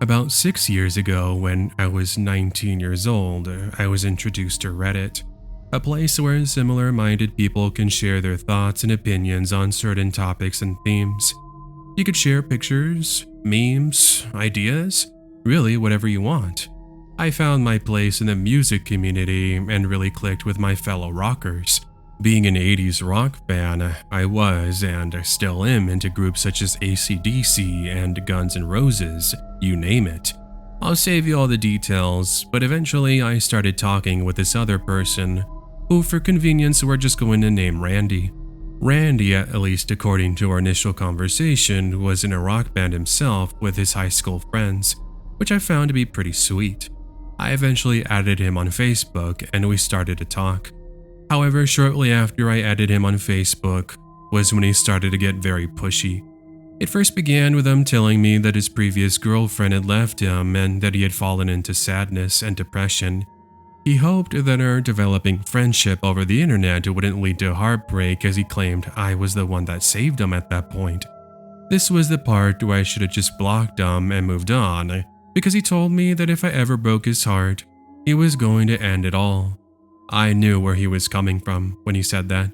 Speaker 2: About 6 years ago, when I was 19 years old, I was introduced to Reddit, a place where similar minded people can share their thoughts and opinions on certain topics and themes. You could share pictures, memes, ideas, really whatever you want. I found my place in the music community and really clicked with my fellow rockers. Being an 80s rock fan, I was and still am into groups such as AC/DC and Guns N' Roses, you name it. I'll save you all the details, but eventually I started talking with this other person, who for convenience we're just going to name Randy. Randy, at least according to our initial conversation, was in a rock band himself with his high school friends, which I found to be pretty sweet. I eventually added him on Facebook and we started to talk. However, shortly after I added him on Facebook was when he started to get very pushy. It first began with him telling me that his previous girlfriend had left him and that he had fallen into sadness and depression. He hoped that our developing friendship over the internet wouldn't lead to heartbreak, as he claimed I was the one that saved him at that point. This was the part where I should have just blocked him and moved on, because he told me that if I ever broke his heart, he was going to end it all. I knew where he was coming from when he said that.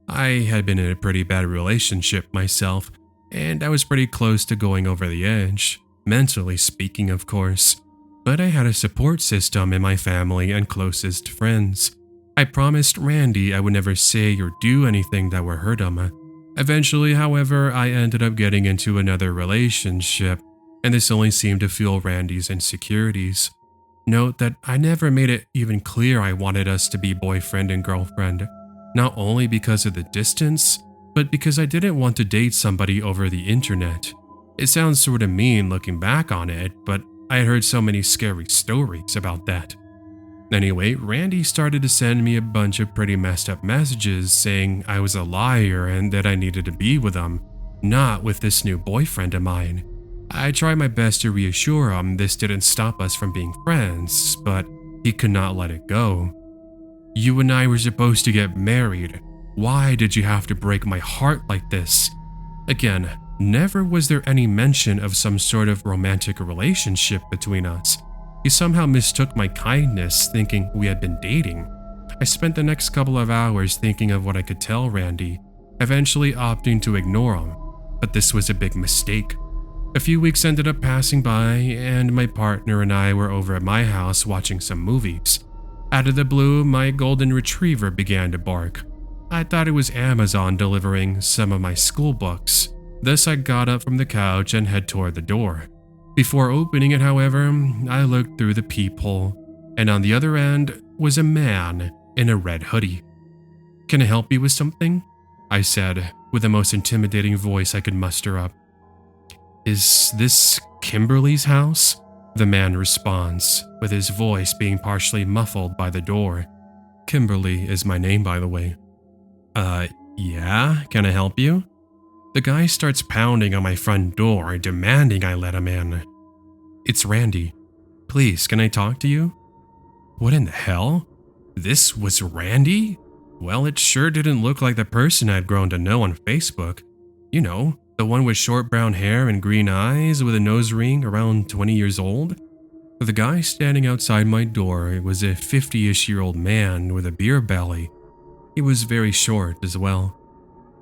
Speaker 2: I had been in a pretty bad relationship myself, and I was pretty close to going over the edge, mentally speaking of course. But I had a support system in my family and closest friends. I promised Randy I would never say or do anything that would hurt him. Eventually, however, I ended up getting into another relationship, and this only seemed to fuel Randy's insecurities. Note that I never made it even clear I wanted us to be boyfriend and girlfriend, not only because of the distance, but because I didn't want to date somebody over the internet. It sounds sort of mean looking back on it, but I had heard so many scary stories about that. Anyway, Randy started to send me a bunch of pretty messed up messages saying I was a liar and that I needed to be with him, not with this new boyfriend of mine. I tried my best to reassure him this didn't stop us from being friends, but he could not let it go. You and I were supposed to get married. Why did you have to break my heart like this? Again, never was there any mention of some sort of romantic relationship between us. He somehow mistook my kindness, thinking we had been dating. I spent the next couple of hours thinking of what I could tell Randy, eventually opting to ignore him, but this was a big mistake. A few weeks ended up passing by, and my partner and I were over at my house watching some movies. Out of the blue, my golden retriever began to bark. I thought it was Amazon delivering some of my school books. Thus, I got up from the couch and head toward the door. Before opening it, however, I looked through the peephole, and on the other end was a man in a red hoodie. "Can I help you with something?" I said, with the most intimidating voice I could muster up. "Is this Kimberly's house?" the man responds, with his voice being partially muffled by the door. Kimberly is my name, by the way. Yeah, can I help you?" The guy starts pounding on my front door, demanding I let him in. "It's Randy. Please, can I talk to you?" What in the hell? This was Randy? Well, it sure didn't look like the person I'd grown to know on Facebook. You know, the one with short brown hair and green eyes with a nose ring, around 20 years old. The guy standing outside my door was a 50-ish-year-old man with a beer belly. He was very short as well.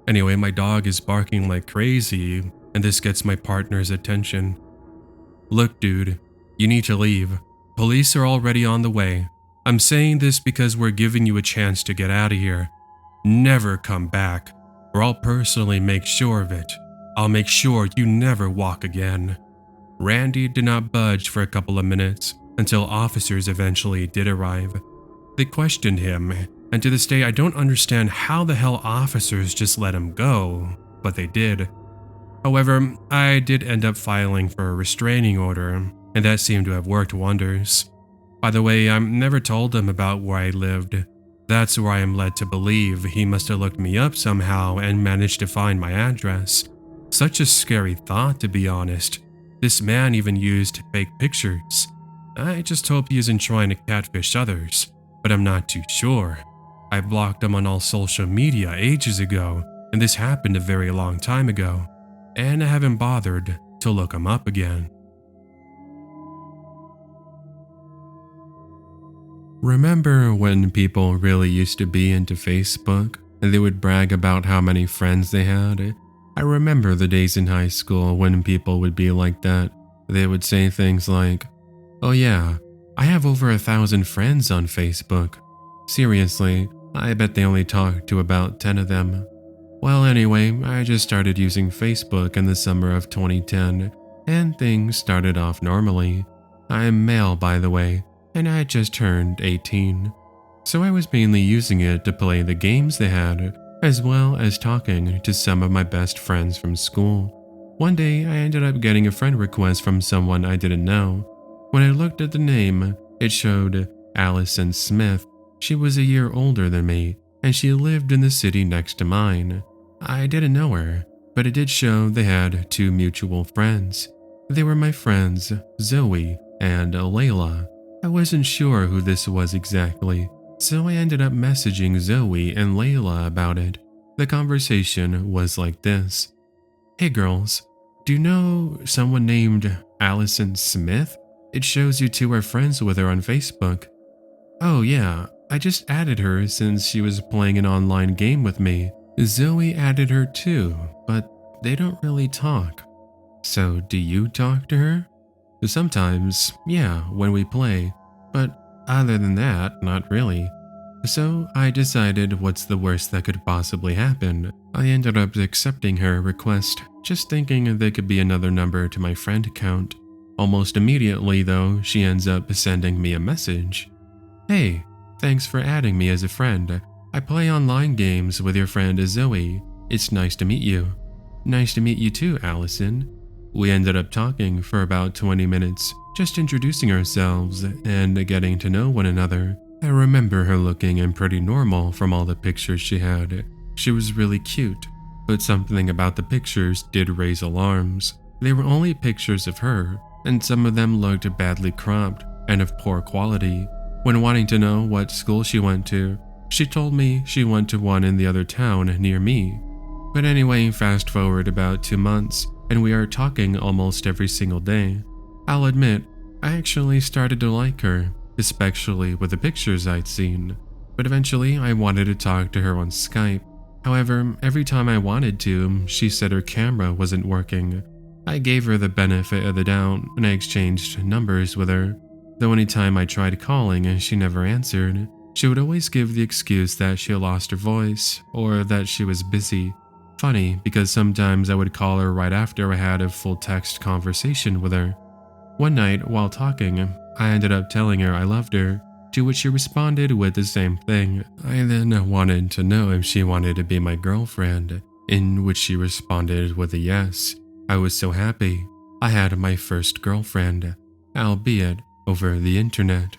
Speaker 2: Anyway, my dog is barking like crazy, and this gets my partner's attention. "Look, dude, you need to leave. Police are already on the way. I'm saying this because we're giving you a chance to get out of here. Never come back, or I'll personally make sure of it. I'll make sure you never walk again." Randy did not budge for a couple of minutes until officers eventually did arrive. They questioned him, and to this day I don't understand how the hell officers just let him go, but they did. However, I did end up filing for a restraining order, and that seemed to have worked wonders. By the way, I never told him about where I lived. That's where I am led to believe he must have looked me up somehow and managed to find my address. Such a scary thought, to be honest. This man even used fake pictures. I just hope he isn't trying to catfish others, but I'm not too sure. I blocked him on all social media ages ago, and this happened a very long time ago, and I haven't bothered to look him up again. Remember when people really used to be into Facebook and they would brag about how many friends they had? I remember the days in high school when people would be like that. They would say things like, "Oh yeah, I have over 1,000 friends on Facebook." Seriously, I bet they only talked to about 10 of them. Well, anyway, I just started using Facebook in the summer of 2010, and things started off normally. I'm male, by the way, and I had just turned 18. So I was mainly using it to play the games they had, as well as talking to some of my best friends from school. One day, I ended up getting a friend request from someone I didn't know. When I looked at the name, it showed Allison Smith. She was a year older than me, and she lived in the city next to mine. I didn't know her, but it did show they had two mutual friends. They were my friends, Zoe and Layla. I wasn't sure who this was exactly, so I ended up messaging Zoe and Layla about it. The conversation was like this. "Hey girls, do you know someone named Allison Smith? It shows you two are friends with her on Facebook." "Oh yeah, I just added her since she was playing an online game with me." Zoe added her too, but they don't really talk. "So do you talk to her?" "Sometimes, yeah, when we play, but other than that, not really." So I decided what's the worst that could possibly happen. I ended up accepting her request, just thinking there could be another number to my friend count. Almost immediately though, she ends up sending me a message. "Hey, thanks for adding me as a friend. I play online games with your friend Zoe. It's nice to meet you." "Nice to meet you too, Allison." We ended up talking for about 20 minutes, just introducing ourselves and getting to know one another. I remember her looking pretty normal from all the pictures she had. She was really cute, but something about the pictures did raise alarms. They were only pictures of her, and some of them looked badly cropped and of poor quality. When wanting to know what school she went to, she told me she went to one in the other town near me. But anyway, fast forward about 2 months, and we are talking almost every single day. I'll admit, I actually started to like her, especially with the pictures I'd seen. But eventually, I wanted to talk to her on Skype. However, every time I wanted to, she said her camera wasn't working. I gave her the benefit of the doubt, and I exchanged numbers with her. Though anytime I tried calling, she never answered. She would always give the excuse that she lost her voice, or that she was busy. Funny, because sometimes I would call her right after I had a full text conversation with her. One night, while talking, I ended up telling her I loved her, to which she responded with the same thing. I then wanted to know if she wanted to be my girlfriend, in which she responded with a yes. I was so happy. I had my first girlfriend, albeit over the internet.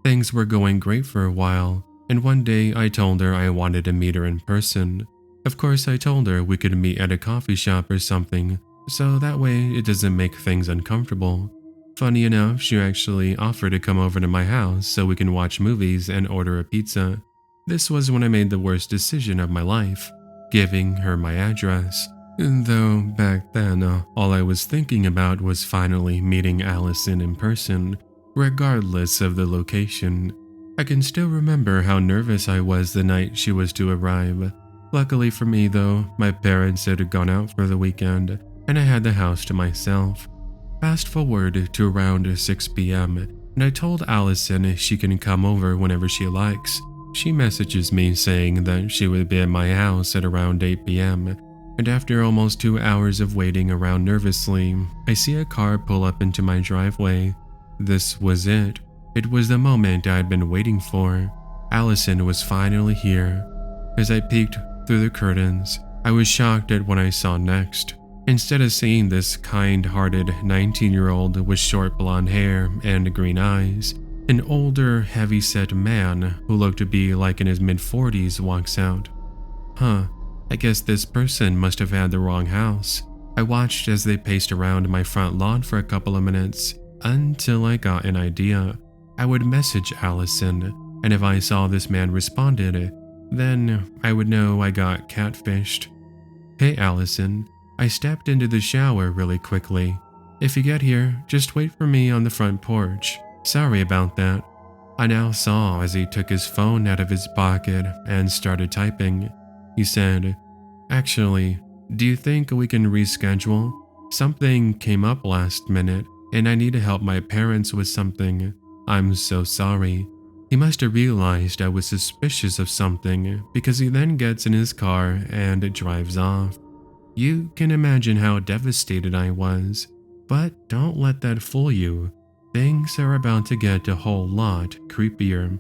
Speaker 2: Things were going great for a while, and one day I told her I wanted to meet her in person. Of course, I told her we could meet at a coffee shop or something, so that way it doesn't make things uncomfortable. Funny enough, she actually offered to come over to my house so we can watch movies and order a pizza. This was when I made the worst decision of my life, giving her my address. And though back then, all I was thinking about was finally meeting Allison in person, regardless of the location. I can still remember how nervous I was the night she was to arrive. Luckily for me though, my parents had gone out for the weekend, and I had the house to myself. Fast forward to around 6 p.m, and I told Allison she can come over whenever she likes. She messages me saying that she would be at my house at around 8 p.m, and after almost 2 hours of waiting around nervously, I see a car pull up into my driveway. This was it. It was the moment I had been waiting for. Allison was finally here. As I peeked through the curtains, I was shocked at what I saw next. Instead of seeing this kind-hearted 19-year-old with short blonde hair and green eyes, an older, heavy-set man who looked to be like in his mid-40s walks out. I guess this person must have had the wrong house. I watched as they paced around my front lawn for a couple of minutes until I got an idea. I would message Allison, and if I saw this man responded, then I would know I got catfished. "Hey Allison, I stepped into the shower really quickly. If you get here, just wait for me on the front porch. Sorry about that." I now saw as he took his phone out of his pocket and started typing. He said, "Actually, do you think we can reschedule? Something came up last minute and I need to help my parents with something. I'm so sorry." He must have realized I was suspicious of something because he then gets in his car and drives off. You can imagine how devastated I was, but don't let that fool you. Things are about to get a whole lot creepier.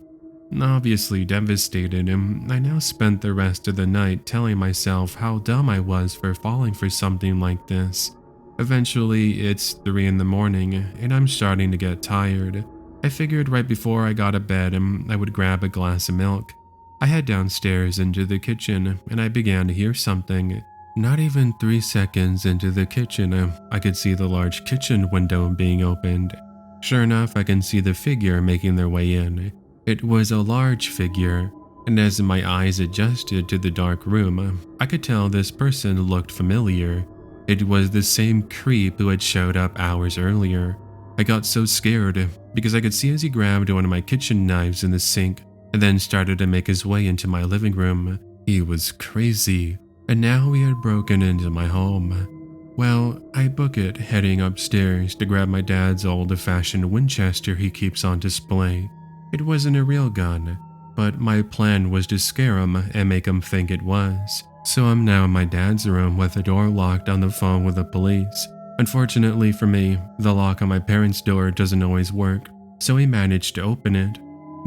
Speaker 2: Obviously devastated, I now spent the rest of the night telling myself how dumb I was for falling for something like this. Eventually, it's 3 in the morning and I'm starting to get tired. I figured right before I got to bed, I would grab a glass of milk. I head downstairs into the kitchen and I began to hear something. Not even 3 seconds into the kitchen, I could see the large kitchen window being opened. Sure enough, I can see the figure making their way in. It was a large figure, and as my eyes adjusted to the dark room, I could tell this person looked familiar. It was the same creep who had showed up hours earlier. I got so scared because I could see as he grabbed one of my kitchen knives in the sink and then started to make his way into my living room. He was crazy, and now he had broken into my home. Well, I book it heading upstairs to grab my dad's old-fashioned Winchester he keeps on display. It wasn't a real gun, but my plan was to scare him and make him think it was. So I'm now in my dad's room with the door locked on the phone with the police. Unfortunately for me, the lock on my parents' door doesn't always work, so he managed to open it.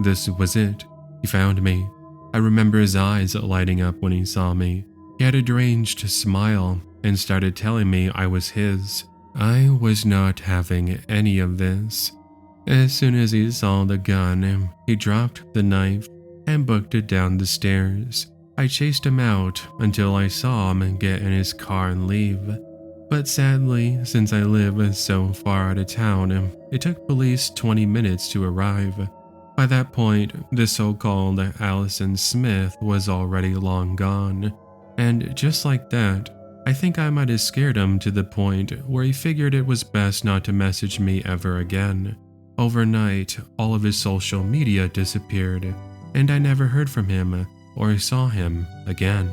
Speaker 2: This was it. He found me. I remember his eyes lighting up when he saw me. He had a deranged smile and started telling me I was his. I was not having any of this. As soon as he saw the gun, he dropped the knife and booked it down the stairs. I chased him out until I saw him get in his car and leave. But sadly, since I live so far out of town, it took police 20 minutes to arrive. By that point, the so-called Allison Smith was already long gone. And just like that, I think I might have scared him to the point where he figured it was best not to message me ever again. Overnight, all of his social media disappeared, and I never heard from him or saw him again.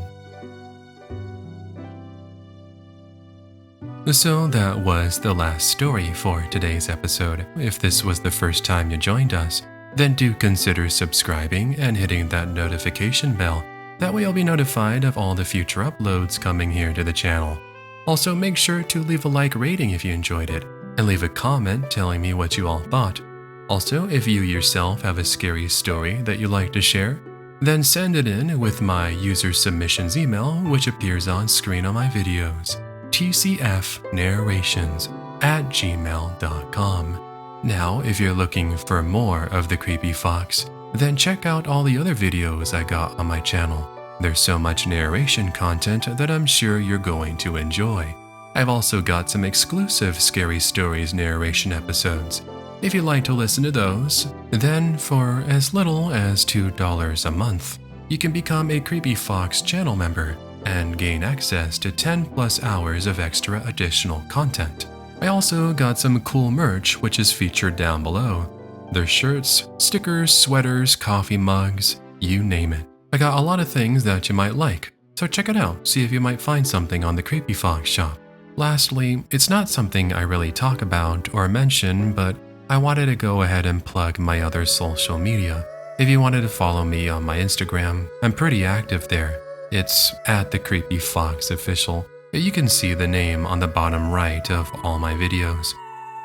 Speaker 2: So that was the last story for today's episode. If this was the first time you joined us, then do consider subscribing and hitting that notification bell. That way you'll be notified of all the future uploads coming here to the channel. Also, make sure to leave a like rating if you enjoyed it, and leave a comment telling me what you all thought. Also, if you yourself have a scary story that you'd like to share, then send it in with my user submissions email, which appears on screen on my videos, tcfnarrations@gmail.com. Now, if you're looking for more of the Creepy Fox, then check out all the other videos I got on my channel. There's so much narration content that I'm sure you're going to enjoy. I've also got some exclusive Scary Stories narration episodes. If you'd like to listen to those, then for as little as $2 a month, you can become a Creepy Fox channel member and gain access to 10+ hours of extra additional content. I also got some cool merch which is featured down below. There's shirts, stickers, sweaters, coffee mugs, you name it. I got a lot of things that you might like, so check it out, see if you might find something on the Creepy Fox shop. Lastly, it's not something I really talk about or mention, but I wanted to go ahead and plug my other social media. If you wanted to follow me on my Instagram, I'm pretty active there. It's @TheCreepyFoxOfficial. You can see the name on the bottom right of all my videos.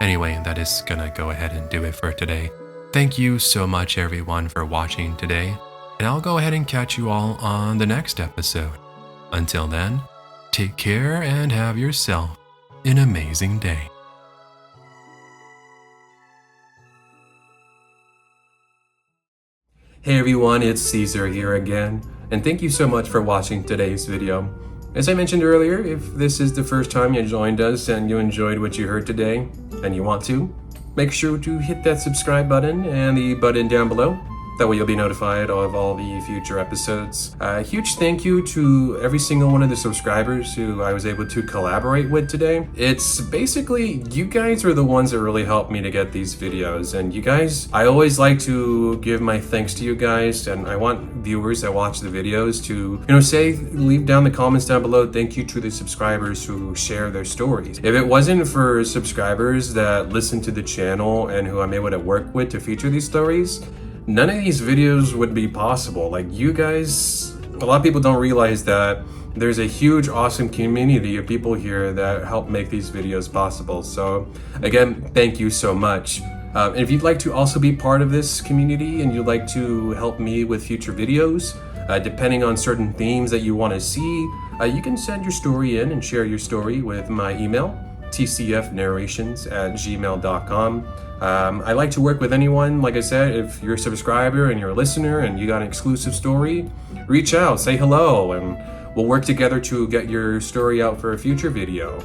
Speaker 2: Anyway, that is gonna go ahead and do it for today. Thank you so much everyone for watching today, and I'll go ahead and catch you all on the next episode. Until then, take care and have yourself an amazing day.
Speaker 1: Hey everyone, it's Caesar here again, and thank you so much for watching today's video. As I mentioned earlier, if this is the first time you joined us and you enjoyed what you heard today, and you want to, make sure to hit that subscribe button and the button down below, That way you'll be notified of all the future episodes. A huge thank you to every single one of the subscribers who I was able to collaborate with today. It's basically, you guys are the ones that really helped me to get these videos. And you guys, I always like to give my thanks to you guys, and I want viewers that watch the videos to, leave down the comments down below, thank you to the subscribers who share their stories. If it wasn't for subscribers that listen to the channel and who I'm able to work with to feature these stories, none of these videos would be possible. Like, you guys, a lot of people don't realize that there's a huge, awesome community of people here that help make these videos possible. So again, thank you so much. And if you'd like to also be part of this community and you'd like to help me with future videos, depending on certain themes that you want to see, you can send your story in and share your story with my email, tcfnarrations@gmail.com. I like to work with anyone. Like I said, if you're a subscriber and you're a listener and you got an exclusive story, reach out, say hello, and we'll work together to get your story out for a future video.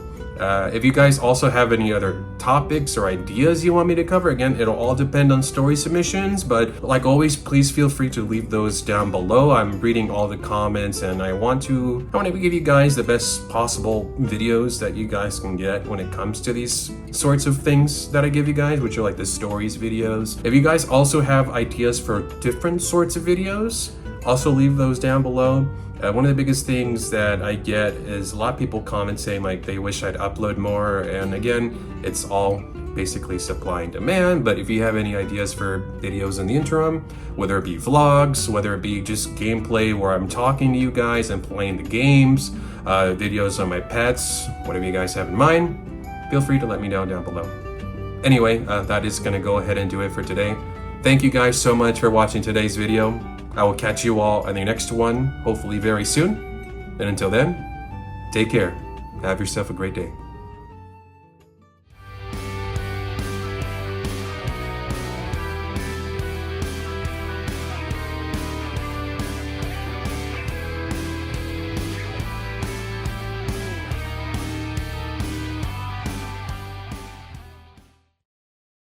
Speaker 1: If you guys also have any other topics or ideas you want me to cover, again, it'll all depend on story submissions, but like always, please feel free to leave those down below. I'm reading all the comments, and I want to give you guys the best possible videos that you guys can get when it comes to these sorts of things that I give you guys, which are like the stories videos. If you guys also have ideas for different sorts of videos, also leave those down below. One of the biggest things that I get is a lot of people comment saying like they wish I'd upload more, and again, it's all basically supply and demand. But if you have any ideas for videos in the interim, whether it be vlogs, whether it be just gameplay where I'm talking to you guys and playing the games, videos on my pets, whatever you guys have in mind, feel free to let me know down below. Anyway, that is gonna go ahead and do it for today. Thank you guys so much for watching today's video. I will catch you all on the next one, hopefully very soon. And until then, take care. Have yourself a great day.